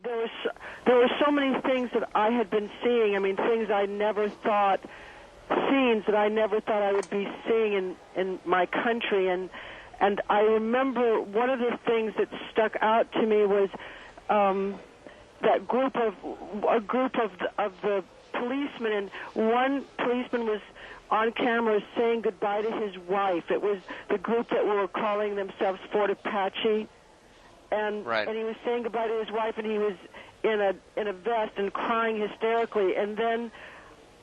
there were so many things that I had been seeing. I mean, things I never thought, scenes that I never thought I would be seeing in my country. And I remember one of the things that stuck out to me was that a group of the policemen, and one policeman was on camera saying goodbye to his wife. It was the group that were calling themselves Fort Apache, and he was saying goodbye to his wife, and he was in a vest and crying hysterically. And then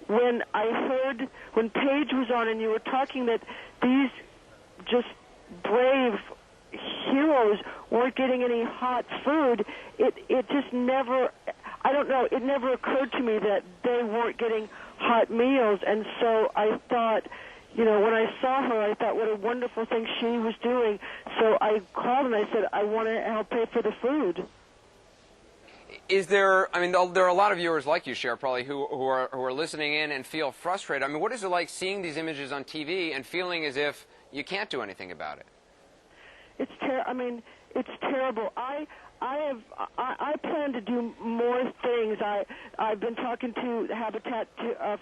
when Paige was on, and you were talking that these just brave heroes weren't getting any hot food, it just never, I don't know, it never occurred to me that they weren't getting hot meals. And so I thought, when I saw her, I thought what a wonderful thing she was doing. So I called and I said, I want to help pay for the food. There are a lot of viewers like you, Cher, probably, who are listening in and feel frustrated. I mean, what is it like seeing these images on TV and feeling as if you can't do anything about it? It's terrible. I plan to do more things. I've been talking to Habitat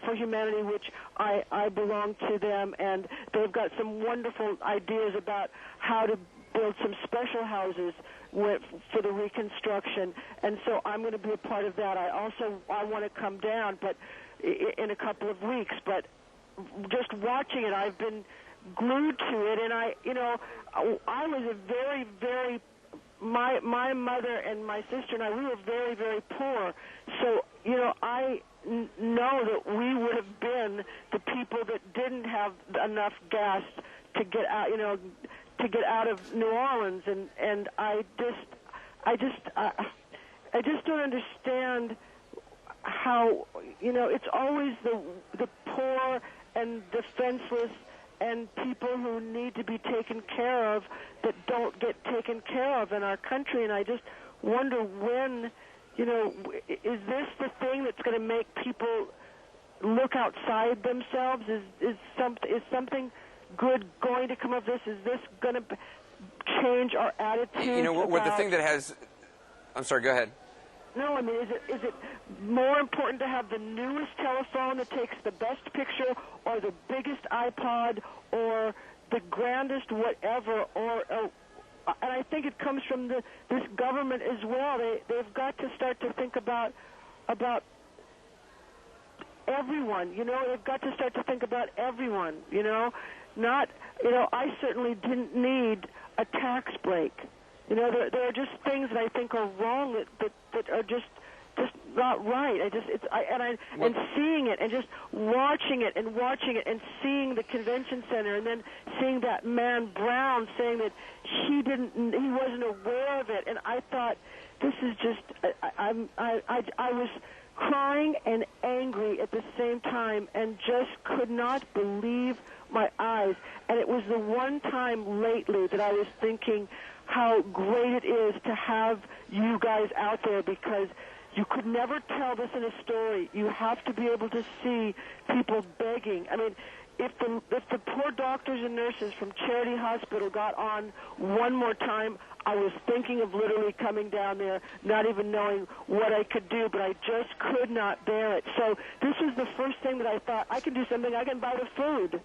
for Humanity, which I belong to them, and they've got some wonderful ideas about how to build some special houses for the reconstruction, and so I'm going to be a part of that. I want to come down, but in a couple of weeks. But just watching it, I've been glued to it, and I was a very, very, my mother and my sister and I, we were very, very poor. So, I know that we would have been the people that didn't have enough gas to get out, to get out of New Orleans, and I just don't understand how, it's always the poor and defenseless and people who need to be taken care of that don't get taken care of in our country. And I just wonder when, is this the thing that's going to make people look outside themselves? Is something good going to come of this? Is this going to change our attitude? With the thing that has... I'm sorry, go ahead. No, I mean, is it more important to have the newest telephone that takes the best picture, or the biggest iPod, or the grandest whatever? And I think it comes from this government as well. They've got to start to think about everyone. They've got to start to think about everyone. Not. I certainly didn't need a tax break. There are just things that I think are wrong that are just not right. And seeing it and just watching it and seeing the convention center, and then seeing that man Brown saying that he wasn't aware of it, and I thought, this is just, I was crying and angry at the same time, and just could not believe my eyes. And it was the one time lately that I was thinking how great it is to have you guys out there, because you could never tell this in a story. You have to be able to see people begging. I mean, if the poor doctors and nurses from Charity Hospital got on one more time, I was thinking of literally coming down there, not even knowing what I could do, but I just could not bear it. So this was the first thing that I thought, I can do something, I can buy the food.